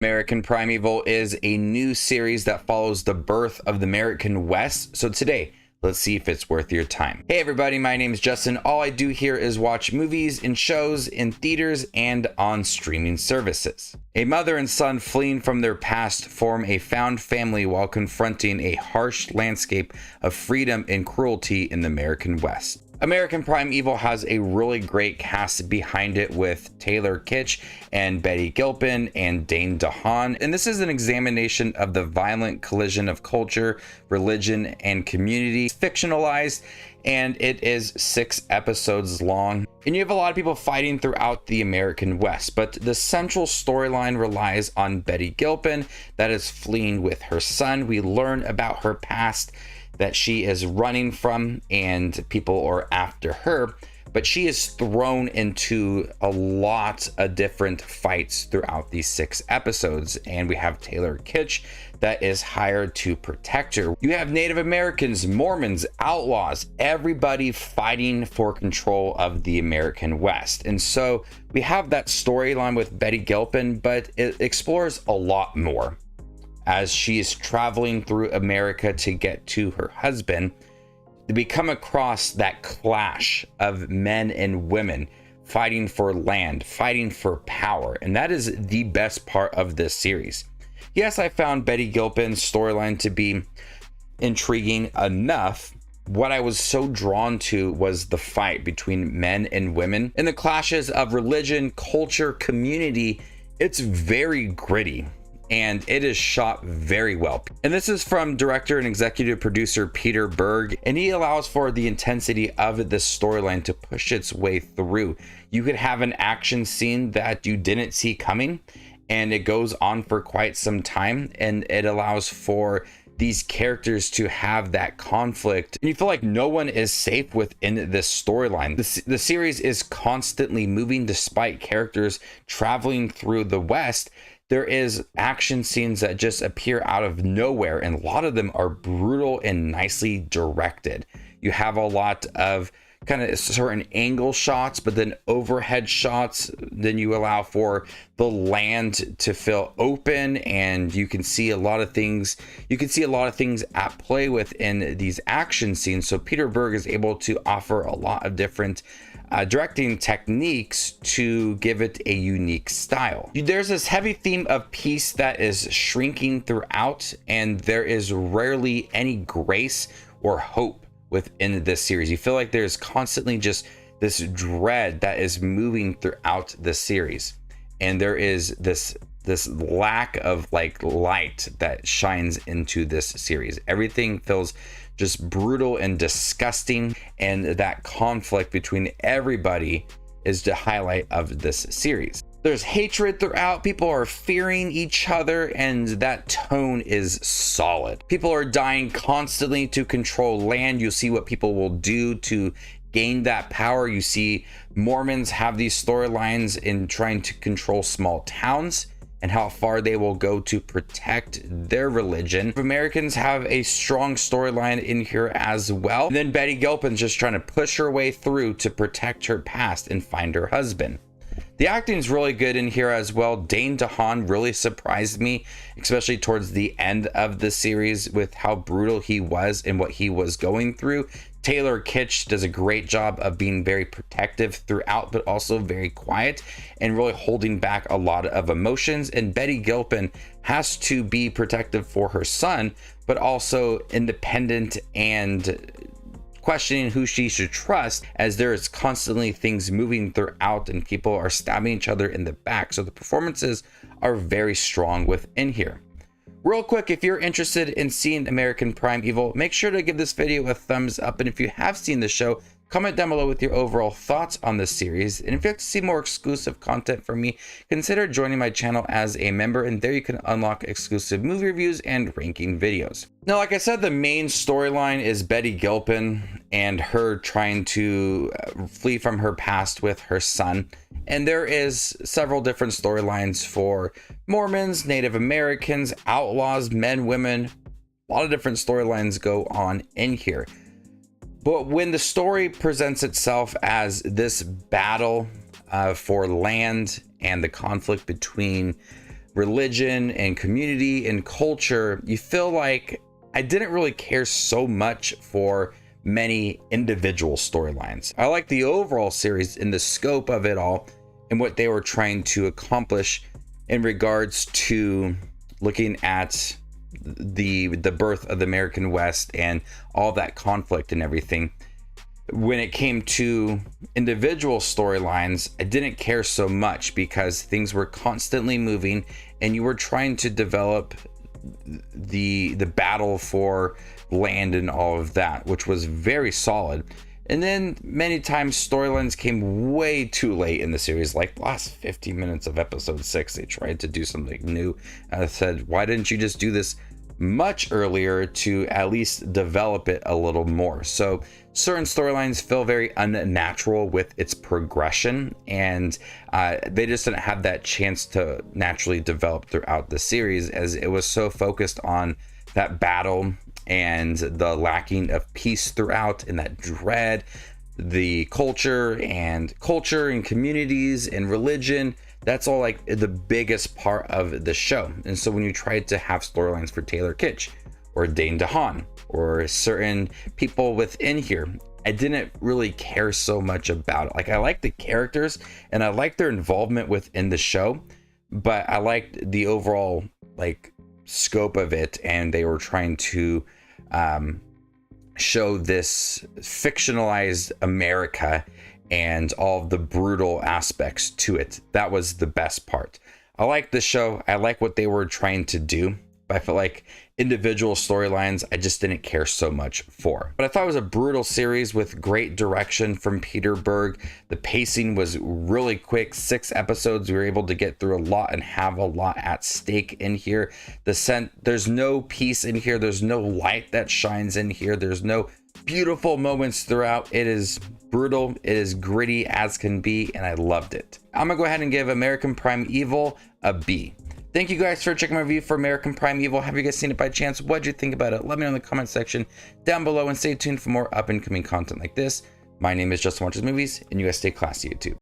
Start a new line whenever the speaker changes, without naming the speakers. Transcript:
American Primeval is a new series that follows the birth of the American West. So today, let's see if it's worth your time. Hey everybody, my name is Justin. All I do here is watch movies and shows in theaters and on streaming services. A mother and son fleeing from their past form a found family while confronting a harsh landscape of freedom and cruelty in the American West. American Primeval has a really great cast behind it with Taylor Kitsch and Betty Gilpin and Dane DeHaan, and this is an examination of the violent collision of culture, religion, and community. It's fictionalized, and it is 6 episodes long. And you have a lot of people fighting throughout the American West, but the central storyline relies on Betty Gilpin that is fleeing with her son. We learn about her past, that she is running from and people are after her, but she is thrown into a lot of different fights throughout these 6 episodes. And we have Taylor Kitsch that is hired to protect her. You have Native Americans, Mormons, outlaws, everybody fighting for control of the American West. And so we have that storyline with Betty Gilpin, but it explores a lot more. As she is traveling through America to get to her husband, we come across that clash of men and women fighting for land, fighting for power, and that is the best part of this series. Yes, I found Betty Gilpin's storyline to be intriguing enough. What I was so drawn to was the fight between men and women and the clashes of religion, culture, community. It's very gritty, and it is shot very well. And this is from director and executive producer Peter Berg, and he allows for the intensity of this storyline to push its way through. You could have an action scene that you didn't see coming, and it goes on for quite some time, and it allows for these characters to have that conflict, and you feel like no one is safe within this storyline. The series is constantly moving despite characters traveling through the West. There is action scenes that just appear out of nowhere, and a lot of them are brutal and nicely directed. You have a lot of kind of certain angle shots, but then overhead shots. Then you allow for the land to feel open, and you can see a lot of things. You can see a lot of things at play within these action scenes. So Peter Berg is able to offer a lot of different directing techniques to give it a unique style. There's this heavy theme of peace that is shrinking throughout, and there is rarely any grace or hope within this series. You feel like there's constantly just this dread that is moving throughout the series, and there is this lack of like light that shines into this series. Everything feels just brutal and disgusting, and that conflict between everybody is the highlight of this series. There's hatred throughout, people are fearing each other, and that tone is solid. People are dying constantly to control land. You see what people will do to gain that power. You see Mormons have these storylines in trying to control small towns and how far they will go to protect their religion. Americans have a strong storyline in here as well. And then Betty Gilpin's just trying to push her way through to protect her past and find her husband. The acting is really good in here as well. Dane DeHaan really surprised me, especially towards the end of the series with how brutal he was and what he was going through. Taylor Kitsch does a great job of being very protective throughout, but also very quiet and really holding back a lot of emotions. And Betty Gilpin has to be protective for her son, but also independent and questioning who she should trust, as there is constantly things moving throughout and people are stabbing each other in the back. So the performances are very strong within here. Real quick, if you're interested in seeing American Primeval, make sure to give this video a thumbs up. And if you have seen the show, comment down below with your overall thoughts on this series. And if you like to see more exclusive content from me, consider joining my channel as a member, and there you can unlock exclusive movie reviews and ranking videos. Now, like I said, the main storyline is Betty Gilpin and her trying to flee from her past with her son. And there is several different storylines for Mormons, Native Americans, outlaws, men, women. A lot of different storylines go on in here. But when the story presents itself as this battle for land and the conflict between religion and community and culture, you feel like I didn't really care so much for many individual storylines. I like the overall series and the scope of it all and what they were trying to accomplish in regards to looking at the birth of the American West and all that conflict and everything. When it came to individual storylines, I didn't care so much because things were constantly moving and you were trying to develop the battle for land and all of that, which was very solid. And then many times storylines came way too late in the series, like the last 50 minutes of episode 6, they tried to do something new. I said, why didn't you just do this much earlier to at least develop it a little more? So certain storylines feel very unnatural with its progression, and they just didn't have that chance to naturally develop throughout the series, as it was so focused on that battle and the lacking of peace throughout, and that dread, the culture and communities and religion. That's all like the biggest part of the show. And so when you tried to have storylines for Taylor Kitsch or Dane DeHaan or certain people within here, I didn't really care so much about it. Like, I like the characters and I like their involvement within the show, but I liked the overall like scope of it, and they were trying to show this fictionalized America and all of the brutal aspects to it. That was the best part. I like the show. I like what they were trying to do, but I felt like individual storylines I just didn't care so much for. But I thought it was a brutal series with great direction from Peter Berg. The pacing was really quick. 6 episodes. We were able to get through a lot and have a lot at stake in here. There's no peace in here. There's no light that shines in here. There's no beautiful moments throughout. It is brutal. It is gritty as can be, and I loved it. I'm gonna go ahead and give American Primeval a B. Thank you guys for checking my review for American Primeval. Have you guys seen it by chance? What'd you think about it? Let me know in the comment section down below, and stay tuned for more up and coming content like this. My name is Justin Watches Movies, and you guys stay classy, YouTube.